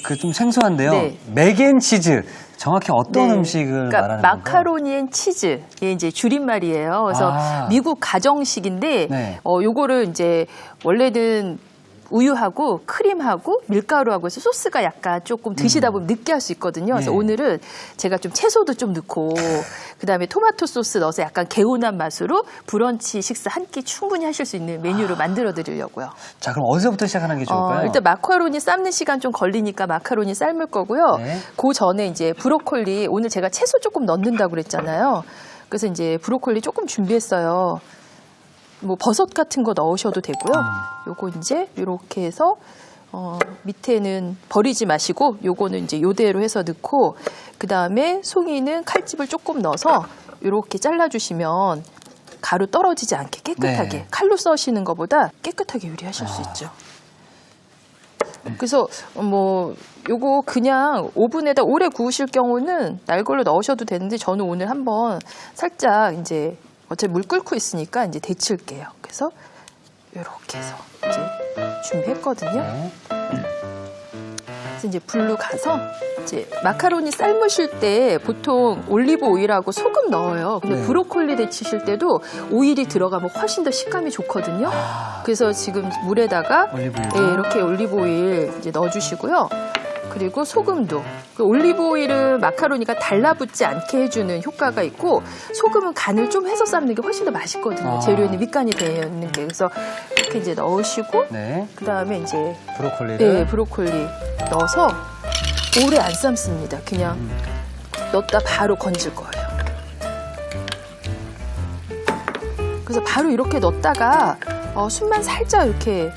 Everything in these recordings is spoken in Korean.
그 좀 생소한데요. 네. 맥앤치즈. 정확히 어떤 음식을 그러니까 말하는 건가요? 마카로니 앤 치즈. 이게 이제 줄임말이에요. 그래서 미국 가정식인데 네. 요거를 이제 원래는 우유하고 크림하고 밀가루하고 해서 소스가 약간 조금 드시다 보면 느끼할 수 있거든요. 그래서 네. 오늘은 제가 좀 채소도 좀 넣고 그다음에 토마토 소스 넣어서 약간 개운한 맛으로 브런치 식사 한 끼 충분히 하실 수 있는 메뉴로 만들어 드리려고요. 자, 그럼 어디서부터 시작하는 게 좋을까요? 일단 마카로니 삶는 시간 좀 걸리니까 마카로니 삶을 거고요. 네. 그 전에 이제 브로콜리, 오늘 제가 채소 조금 넣는다고 그랬잖아요. 그래서 이제 브로콜리 조금 준비했어요. 뭐 버섯 같은 거 넣으셔도 되고요. 요거 이제 이렇게 해서 밑에는 버리지 마시고 요거는 이제 요대로 해서 넣고 그다음에 송이는 칼집을 조금 넣어서 이렇게 잘라주시면 가루 떨어지지 않게 깨끗하게 네. 칼로 써시는 것보다 깨끗하게 요리하실 수 있죠. 그래서 뭐 요거 그냥 오븐에다 오래 구우실 경우는 날 걸로 넣으셔도 되는데 저는 오늘 한번 살짝 이제 어차피 물 끓고 있으니까 이제 데칠게요. 그래서 이렇게 해서 이제 준비했거든요. 네. 그래서 이제 불로 가서 이제 마카로니 삶으실 때 보통 올리브 오일하고 소금 넣어요. 근데 네. 브로콜리 데치실 때도 오일이 들어가면 훨씬 더 식감이 좋거든요. 그래서 지금 물에다가 올리브유. 네, 이렇게 올리브 오일 이제 넣어주시고요. 그리고 소금도. 그 올리브 오일은 마카로니가 달라붙지 않게 해주는 효과가 있고 소금은 간을 좀 해서 삶는 게 훨씬 더 맛있거든요. 재료에는 밑간이 되어 있는 게. 그래서 이렇게 이제 넣으시고 네. 그 다음에 이제 브로콜리를. 네, 브로콜리 넣어서 오래 안 삶습니다. 그냥 넣었다 바로 건질 거예요. 그래서 바로 이렇게 넣었다가 숨만 살짝 이렇게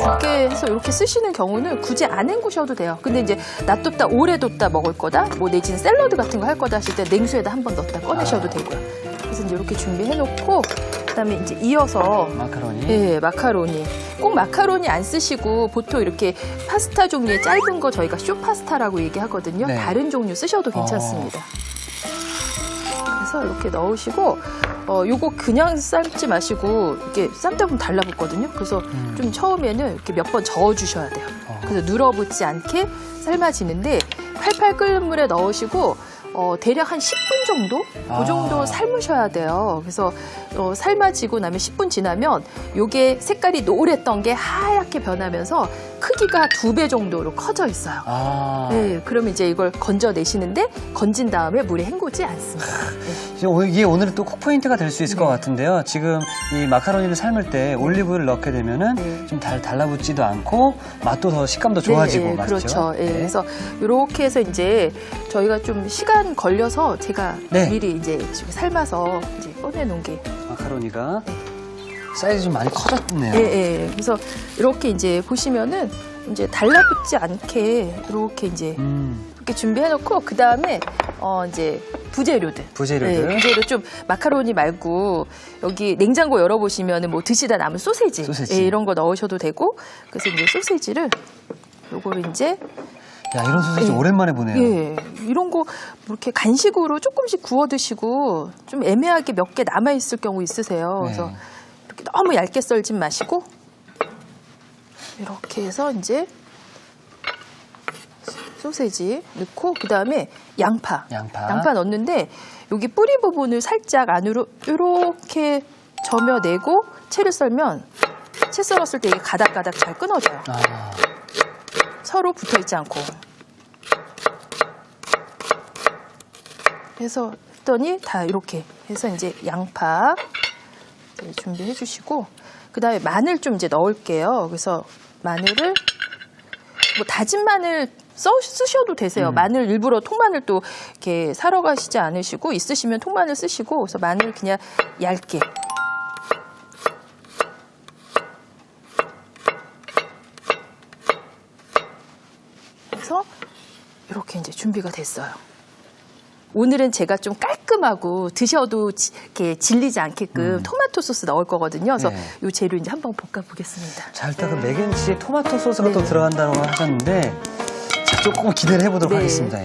굵게 해서 이렇게 쓰시는 경우는 굳이 안 헹구셔도 돼요. 근데 이제 놔뒀다 오래 뒀다 먹을 거다, 뭐 내지는 샐러드 같은 거 할 거다 하실 때 냉수에다 한 번 넣었다 꺼내셔도 되고요. 그래서 이제 이렇게 준비해놓고 그다음에 이제 이어서 마카로니. 네, 마카로니. 꼭 마카로니 안 쓰시고 보통 이렇게 파스타 종류의 짧은 거 저희가 쇼파스타라고 얘기하거든요. 네. 다른 종류 쓰셔도 괜찮습니다. 그래서 이렇게 넣으시고 요거 그냥 삶지 마시고 이렇게 삶다 보면 달라붙거든요. 그래서 좀 처음에는 이렇게 몇 번 저어주셔야 돼요. 그래서 눌어붙지 않게 삶아지는데 팔팔 끓는 물에 넣으시고 대략 한 10분 정도? 그 정도 삶으셔야 돼요. 그래서 삶아지고 나면 10분 지나면 요게 색깔이 노랬던 게 하얗게 변하면서 크기가 2배 정도로 커져 있어요. 네, 그러면 이제 이걸 건져내시는데 건진 다음에 물에 헹구지 않습니다. 네. 이게 오늘은 또 콕포인트가 될 수 있을 것 같은데요. 지금 이 마카로니를 삶을 때 올리브유를 넣게 되면은 좀 달라붙지도 않고 맛도 더 식감도 좋아지고 네, 맛있죠. 그렇죠. 네. 그래서 이렇게 해서 이제 저희가 좀 시간 걸려서 제가 미리 이제 지금 삶아서 이제 꺼내놓은 게 마카로니가 사이즈 좀 많이 커졌네요. 네. 그래서 이렇게 이제 보시면은 이제 달라붙지 않게 이렇게 이제 이렇게 준비해놓고 그 다음에 이제 부재료들. 네, 부재료 좀 마카로니 말고 여기 냉장고 열어보시면은 뭐 드시다 남은 소세지. 네, 이런 거 넣으셔도 되고 그래서 이제 소세지를 요거를 이제 야, 이런 소세지 오랜만에 보네요. 예, 이런 거 이렇게 간식으로 조금씩 구워 드시고 좀 애매하게 몇 개 남아 있을 경우 있으세요. 그래서 이렇게 너무 얇게 썰진 마시고 이렇게 해서 이제 소세지 넣고 그 다음에 양파 넣는데 여기 뿌리 부분을 살짝 안으로 이렇게 저며내고 채를 썰면 채 썰었을 때 이게 가닥가닥 잘 끊어져요. 서로 붙어있지 않고. 해서 했더니 다 이렇게 해서 이제 양파 준비해 주시고 그 다음에 마늘 좀 이제 넣을게요. 그래서 마늘을 뭐 다진 마늘 쓰셔도 되세요. 마늘 일부러 통마늘 또 이렇게 사러 가시지 않으시고 있으시면 통마늘 쓰시고 그래서 마늘 그냥 얇게 해서 이렇게 이제 준비가 됐어요. 오늘은 제가 좀 깔끔하고 드셔도 이렇게 질리지 않게끔 토마토 소스 넣을 거거든요. 그래서 이 재료 이제 한번 볶아 보겠습니다. 자, 일단 그 맥앤치에 토마토 소스가 또 들어간다고 하셨는데 자, 조금 기대를 해보도록 하겠습니다.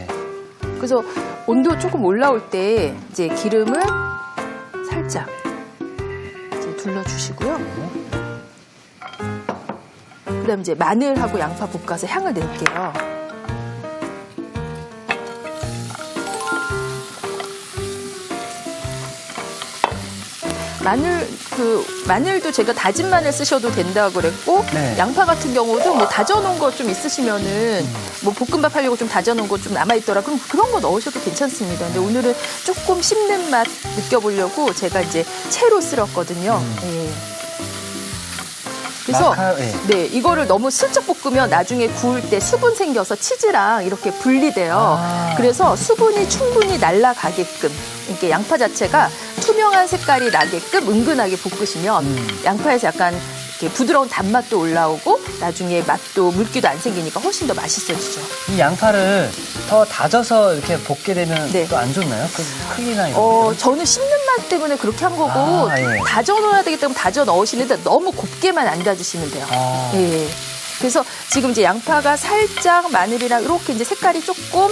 그래서 온도 조금 올라올 때 이제 기름을 살짝 이제 둘러주시고요. 그다음 이제 마늘하고 양파 볶아서 향을 낼게요. 마늘도 제가 다진 마늘 쓰셔도 된다고 그랬고, 네. 양파 같은 경우도 뭐 다져놓은 거 좀 있으시면은, 뭐 볶음밥 하려고 좀 다져놓은 거 좀 남아있더라. 그럼 그런 거 넣으셔도 괜찮습니다. 근데 오늘은 조금 씹는 맛 느껴보려고 제가 이제 채로 쓸었거든요. 예. 그래서 네, 이거를 너무 슬쩍 볶으면 나중에 구울 때 수분 생겨서 치즈랑 이렇게 분리돼요. 그래서 수분이 충분히 날아가게끔 이렇게 양파 자체가 투명한 색깔이 나게끔 은근하게 볶으시면 양파에서 약간 이렇게 부드러운 단맛도 올라오고 나중에 맛도 물기도 안 생기니까 훨씬 더 맛있어지죠. 이 양파를 더 다져서 이렇게 볶게 되면 네. 또 안 좋나요? 그 크기나 이런 거. 저는 씹는 맛 때문에 그렇게 한 거고 예. 다져 넣어야 되기 때문에 다져 넣으시는데 너무 곱게만 안 다지시면 돼요. 예. 그래서 지금 이제 양파가 살짝 마늘이랑 이렇게 이제 색깔이 조금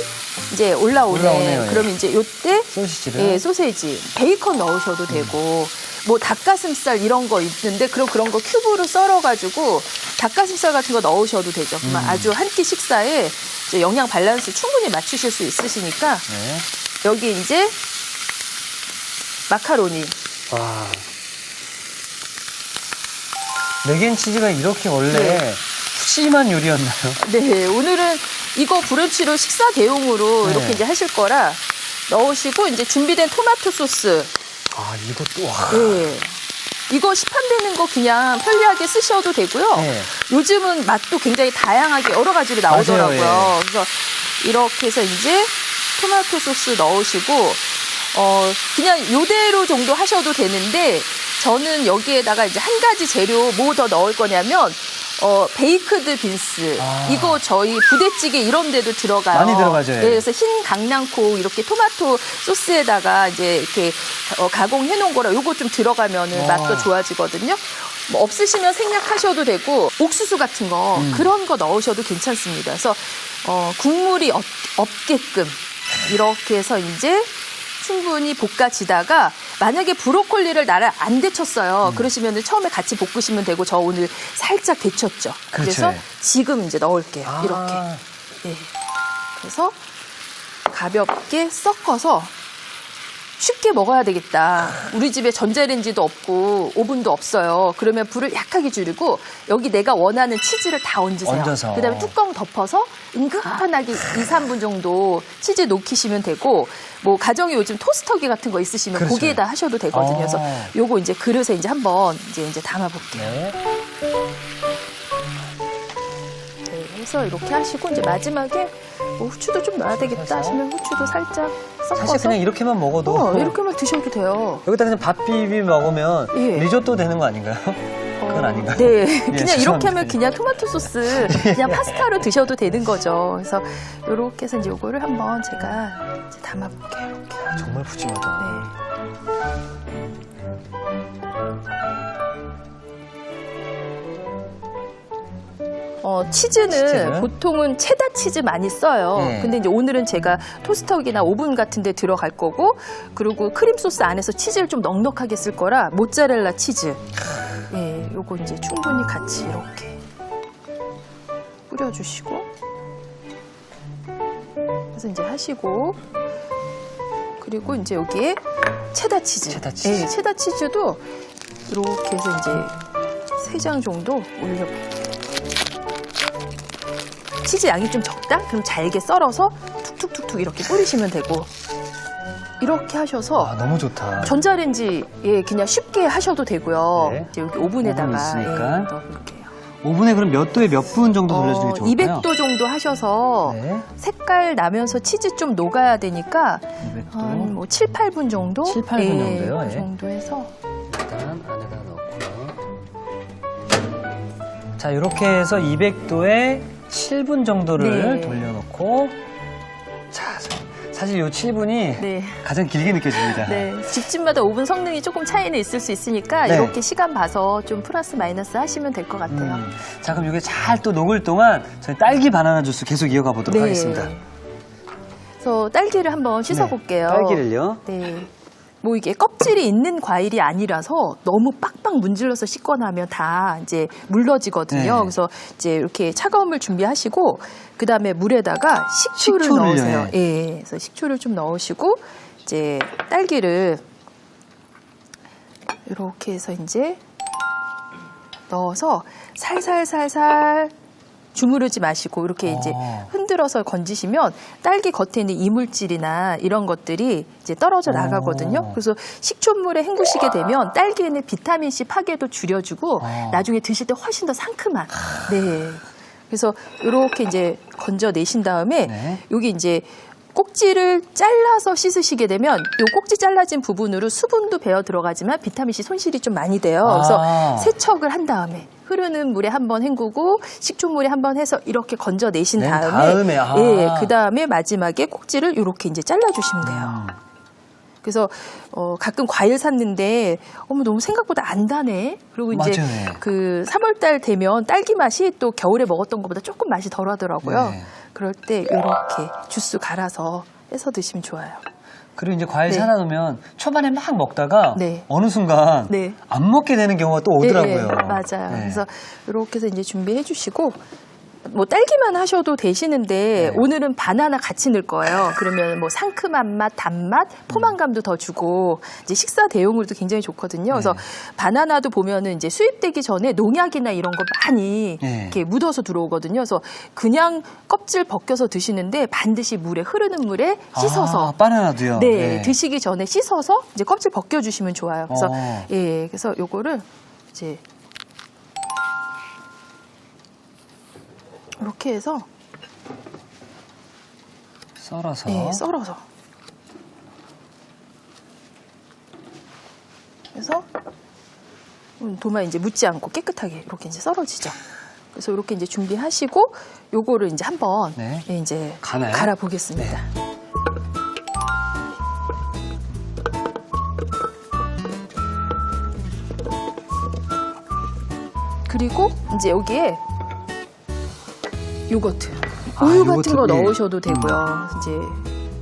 이제 올라오네요. 그러면 이제 요때 소시지를. 예, 소세지, 베이컨 넣으셔도 되고 뭐 닭가슴살 이런 거 있는데 그런 거 큐브로 썰어가지고 닭가슴살 같은 거 넣으셔도 되죠. 그러면 아주 한 끼 식사에 이제 영양 밸런스 충분히 맞추실 수 있으시니까 네. 여기 이제 마카로니. 와. 맥앤치즈가 이렇게 원래 네. 푸짐한 요리였나요? 네, 오늘은 이거 브런치로 식사 대용으로 네. 이렇게 이제 하실 거라 넣으시고 이제 준비된 토마토 소스. 아, 이것도 와. 네. 이거 시판되는 거 그냥 편리하게 쓰셔도 되고요. 네. 요즘은 맛도 굉장히 다양하게 여러 가지로 나오더라고요. 맞아요, 예. 그래서 이렇게 해서 이제 토마토 소스 넣으시고 그냥 요대로 정도 하셔도 되는데 저는 여기에다가 이제 한 가지 재료 뭐 더 넣을 거냐면 베이크드 빈스. 이거 저희 부대찌개 이런 데도 들어가요. 많이 들어가죠. 예. 네, 그래서 흰 강낭콩 이렇게 토마토 소스에다가 이제 이렇게 가공해 놓은 거라 요거 좀 들어가면은 맛도 좋아지거든요. 뭐 없으시면 생략하셔도 되고 옥수수 같은 거 그런 거 넣으셔도 괜찮습니다. 그래서 국물이 없게끔 이렇게 해서 이제 충분히 볶아지다가 만약에 브로콜리를 나를 안 데쳤어요. 그러시면 처음에 같이 볶으시면 되고 저 오늘 살짝 데쳤죠. 그렇죠. 그래서 지금 이제 넣을게요. 이렇게. 네. 그래서 가볍게 섞어서 쉽게 먹어야 되겠다. 우리 집에 전자레인지도 없고 오븐도 없어요. 그러면 불을 약하게 줄이고 여기 내가 원하는 치즈를 다 얹으세요. 그다음에 뚜껑 덮어서 은근하게 2, 3분 정도 치즈 녹이시면 되고 뭐 가정에 요즘 토스터기 같은 거 있으시면 그렇죠. 거기에다 하셔도 되거든요. 그래서 요거 이제 그릇에 이제 한번 이제 담아 볼게요. 네. 네, 그래서 이렇게 하시고 이제 마지막에 뭐 후추도 좀 넣어야 되겠다 하시면 후추도 살짝 섞어서 사실 그냥 이렇게만 먹어도 이렇게만 드셔도 돼요. 여기다 그냥 밥 비비 먹으면 예. 리조또 되는 거 아닌가요? 그건 아닌가요? 네, 예, 그냥 이렇게 죄송합니다. 하면 그냥 토마토 소스 그냥 파스타로 드셔도 되는 거죠. 그래서 이렇게 해서 이제 요거를 한번 제가 이제 담아볼게요. 이렇게. 정말 푸짐하다. 네. 치즈는 보통은 체다 치즈 많이 써요. 네. 근데 이제 오늘은 제가 토스터기나 오븐 같은 데 들어갈 거고, 그리고 크림 소스 안에서 치즈를 좀 넉넉하게 쓸 거라 모짜렐라 치즈. 예, 요거 이제 충분히 같이 이렇게 뿌려주시고, 그래서 이제 하시고, 그리고 이제 여기에 체다 치즈. 예, 체다 치즈도 이렇게 해서 이제 3장 정도 올려볼게요. 치즈 양이 좀 적다? 그럼 잘게 썰어서 툭툭툭툭 이렇게 뿌리시면 되고 이렇게 하셔서 너무 좋다. 전자레인지에 그냥 쉽게 하셔도 되고요. 네. 이제 여기 오븐에다가 오븐 있으니까. 넣어볼게요. 오븐에 그럼 몇 도에 몇 분 정도 돌려주는 게 좋을까요? 200도 정도 하셔서 네. 색깔 나면서 치즈 좀 녹아야 되니까 200도. 한 뭐 7, 8분 정도? 7, 8분 정도요? 그 예. 정도 해서 일단 안에다 넣고요. 자, 이렇게 해서 200도에 7분 정도를 네. 돌려놓고, 자, 사실 이 7분이 네. 가장 길게 느껴집니다. 네, 집집마다 오븐 성능이 조금 차이는 있을 수 있으니까 네. 이렇게 시간 봐서 좀 플러스 마이너스 하시면 될 것 같아요. 자, 그럼 이게 잘 또 녹을 동안 저희 딸기 바나나 주스 계속 이어가 보도록 하겠습니다. 그래서 딸기를 한번 씻어볼게요. 네, 딸기를요? 네. 뭐 이게 껍질이 있는 과일이 아니라서 너무 빡빡 문질러서 씻거나 하면 다 이제 물러지거든요. 네. 그래서 이제 이렇게 차가운 물 준비하시고 그 다음에 물에다가 식초를 넣으세요. 예. 그래서 식초를 좀 넣으시고 이제 딸기를 이렇게 해서 이제 넣어서 살살살살 주무르지 마시고 이렇게 이제 흔들어서 건지시면 딸기 겉에 있는 이물질이나 이런 것들이 이제 떨어져 나가거든요. 그래서 식초물에 헹구시게 되면 딸기에는 비타민C 파괴도 줄여주고 나중에 드실 때 훨씬 더 상큼한. 네. 그래서 이렇게 이제 건져내신 다음에 네. 여기 이제 꼭지를 잘라서 씻으시게 되면 이 꼭지 잘라진 부분으로 수분도 배어 들어가지만 비타민C 손실이 좀 많이 돼요. 그래서 세척을 한 다음에 흐르는 물에 한번 헹구고 식초물에 한번 해서 이렇게 건져내신 낸 다음에 다음에, 예, 그다음에 마지막에 꼭지를 이렇게 이제 잘라주시면 돼요. 그래서 가끔 과일 샀는데 어머 너무 생각보다 안 다네. 그리고 이제 맞아요. 그 3월달 되면 딸기 맛이 또 겨울에 먹었던 것보다 조금 맛이 덜하더라고요. 네. 그럴 때 이렇게 주스 갈아서 해서 드시면 좋아요. 그리고 이제 과일 네. 사다 놓으면 초반에 막 먹다가 네. 어느 순간 네. 안 먹게 되는 경우가 또 오더라고요. 네, 맞아요. 네. 그래서 이렇게 해서 이제 준비해 주시고 뭐 딸기만 하셔도 되시는데 네. 오늘은 바나나 같이 넣을 거예요. 그러면 뭐 상큼한 맛, 단맛, 포만감도 더 주고 이제 식사 대용으로도 굉장히 좋거든요. 그래서 바나나도 보면은 이제 수입되기 전에 농약이나 이런 거 많이 네. 이렇게 묻어서 들어오거든요. 그래서 그냥 껍질 벗겨서 드시는데 반드시 물에 흐르는 물에 씻어서 바나나도요. 네, 드시기 전에 씻어서 이제 껍질 벗겨주시면 좋아요. 그래서 예, 그래서 요거를 이제 이렇게 해서 썰어서. 네, 썰어서 그래서 도마에 이제 묻지 않고 깨끗하게 이렇게 이제 썰어지죠. 그래서 이렇게 이제 준비하시고 요거를 이제 한번 네. 네, 이제 가나요? 갈아 보겠습니다. 그리고 이제 여기에 요거트, 우유 같은 요거트, 거 예. 넣으셔도 되고요. 이제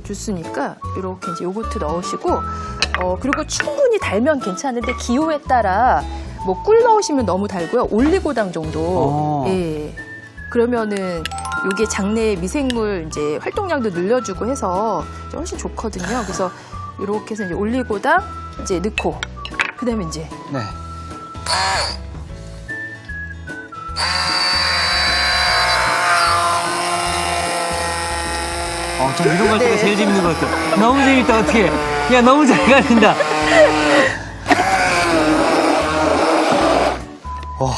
주스니까 이렇게 이제 요거트 넣으시고, 그리고 충분히 달면 괜찮은데 기호에 따라 뭐 꿀 넣으시면 너무 달고요. 올리고당 정도. 예. 그러면은 요게 장내 미생물 이제 활동량도 늘려주고 해서 훨씬 좋거든요. 그래서 이렇게 해서 이제 올리고당 이제 넣고, 그다음에 이제 네. 좀 이런 걸 때가 제일 재밌는 것 같아요. 너무 재밌다, 어떻게. 야, 너무 잘 가린다. 와.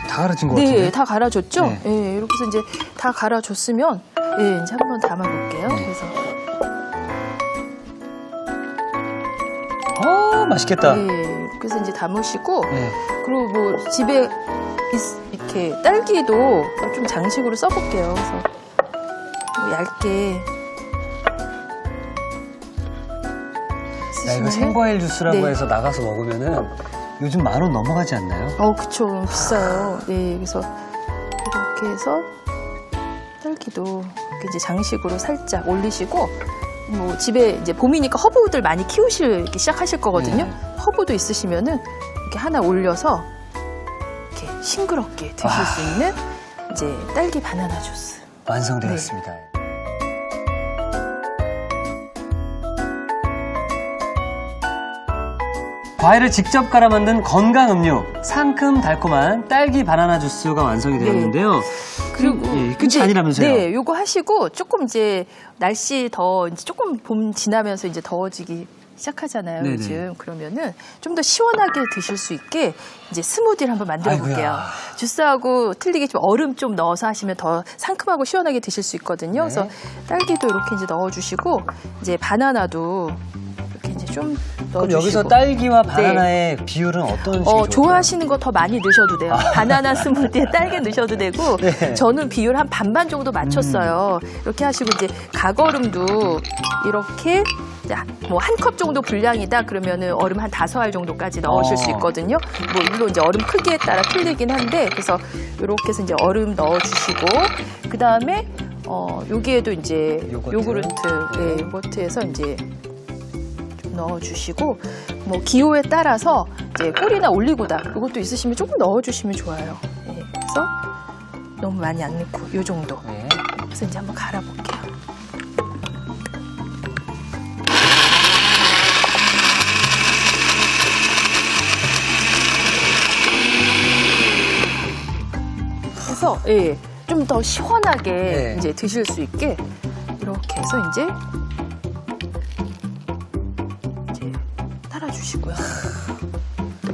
다 갈아진 것 같은데? 네, 다 갈아줬죠? 네. 예, 이렇게 해서 이제 다 갈아줬으면, 예, 이제 한번 담아볼게요. 그래서. 맛있겠다. 예, 그래서 이제 담으시고, 네. 그리고 뭐 집에 이렇게 딸기도 좀 장식으로 써볼게요. 그래서 뭐 얇게. 야, 이거 쓰시면은- 생과일 주스라고 네. 해서 나가서 먹으면은 요즘 10,000원 넘어가지 않나요? 그쵸. 비싸요. 네, 그래서 이렇게 해서 딸기도 이렇게 이제 장식으로 살짝 올리시고, 뭐 집에 이제 봄이니까 허브들 많이 키우시기 시작하실 거거든요. 네. 허브도 있으시면은 이렇게 하나 올려서 이렇게 싱그럽게 드실 수 있는 이제 딸기 바나나 주스. 완성되었습니다. 과일을 직접 갈아 만든 건강 음료, 상큼 달콤한 딸기 바나나 주스가 완성이 되었는데요. 그리고 예, 끝이 이제, 아니라면서요? 네, 요거 하시고 조금 이제 날씨 더 이제 조금 봄 지나면서 이제 더워지기 시작하잖아요. 네네. 요즘 그러면은 좀 더 시원하게 드실 수 있게 이제 스무디를 한번 만들어 볼게요. 아이고야. 주스하고 틀리게 좀 얼음 좀 넣어서 하시면 더 상큼하고 시원하게 드실 수 있거든요. 네. 그래서 딸기도 이렇게 이제 넣어주시고 이제 바나나도 이렇게 이제 좀 넣어주시고. 그럼 여기서 딸기와 바나나의 비율은 어떤 식이 좋을까요? 좋아하시는 거 더 많이 넣으셔도 돼요. 바나나 스무디에 딸기 넣으셔도 되고, 네. 저는 비율 한 반반 정도 맞췄어요. 이렇게 하시고 이제 가거름도 이렇게 뭐 한 컵 정도 분량이다 그러면은 얼음 한 5알 정도까지 넣으실 수 있거든요. 뭐 물론 이제 얼음 크기에 따라 틀리긴 한데, 그래서 이렇게 해서 이제 얼음 넣어주시고, 그 다음에 여기에도 이제 요구르트에서 이제 넣어주시고, 뭐 기호에 따라서 이제 꿀이나 올리고당 이것도 있으시면 조금 넣어주시면 좋아요. 예, 그래서 너무 많이 안 넣고 요 정도. 네. 그래서 이제 한번 갈아볼게요. 그래서 예, 좀 더 시원하게 네. 이제 드실 수 있게 이렇게 해서 이제 따라주시고요.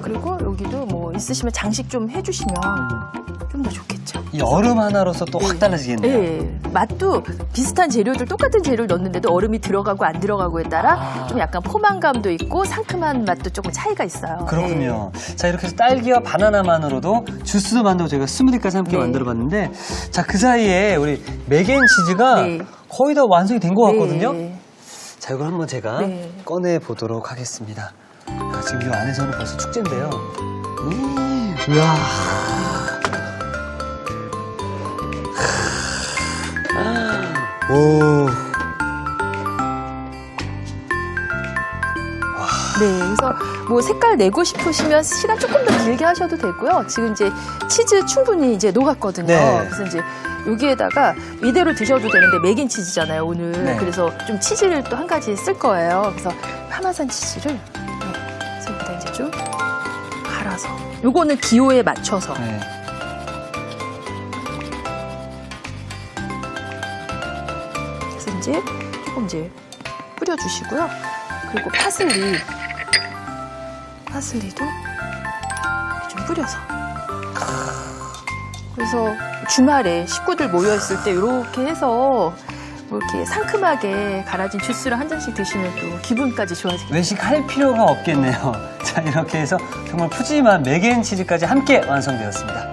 그리고 여기도 뭐 있으시면 장식 좀 해주시면 좀 더 좋겠죠. 이 얼음 하나로서 또 확 달라지겠네요. 예, 맛도 비슷한 재료들, 똑같은 재료를 넣는데도 얼음이 들어가고 안 들어가고에 따라 좀 약간 포만감도 있고 상큼한 맛도 조금 차이가 있어요. 그렇군요. 자, 이렇게 해서 딸기와 바나나만으로도 주스도 만들고 저희가 스무디까지 함께 네. 만들어봤는데, 자, 그 사이에 우리 맥앤치즈가 네. 거의 다 완성이 된 것 같거든요. 네. 자, 이걸 한번 제가 네. 꺼내 보도록 하겠습니다. 아, 지금 이 안에서는 벌써 축제인데요. 우와. 오. 네, 그래서 뭐 색깔 내고 싶으시면 시간 조금 더 길게 하셔도 되고요. 지금 이제 치즈 충분히 이제 녹았거든요. 네. 그래서 이제 여기에다가 이대로 드셔도 되는데 맥앤치즈잖아요, 오늘. 네. 그래서 좀 치즈를 또 한 가지 쓸 거예요. 그래서 파마산 치즈를 그래서 여기다 이제 좀 갈아서. 요거는 기호에 맞춰서. 네. 그래서 이제 조금 이제 뿌려주시고요. 그리고 파슬리도 좀 뿌려서. 그래서 주말에 식구들 모여있을 때 이렇게 해서 뭐 이렇게 상큼하게 갈아진 주스를 한 잔씩 드시면 또 기분까지 좋아지겠네요. 외식할 필요가 없겠네요. 자, 이렇게 해서 정말 푸짐한 맥앤치즈까지 함께 완성되었습니다.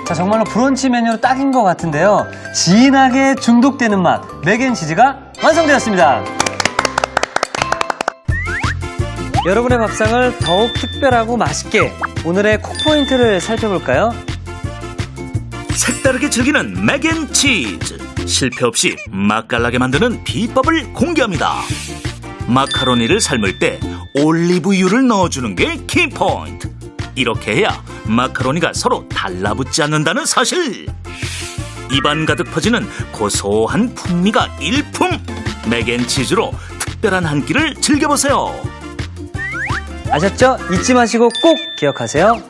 자, 정말로 브런치 메뉴로 딱인 것 같은데요. 진하게 중독되는 맛, 맥앤치즈가 완성되었습니다. 여러분의 밥상을 더욱 특별하고 맛있게 오늘의 콕포인트를 살펴볼까요? 색다르게 즐기는 맥앤치즈. 실패 없이 맛깔나게 만드는 비법을 공개합니다. 마카로니를 삶을 때 올리브유를 넣어주는 게 키포인트. 이렇게 해야 마카로니가 서로 달라붙지 않는다는 사실. 입안 가득 퍼지는 고소한 풍미가 일품. 맥앤치즈로 특별한 한 끼를 즐겨보세요. 아셨죠? 잊지 마시고 꼭 기억하세요.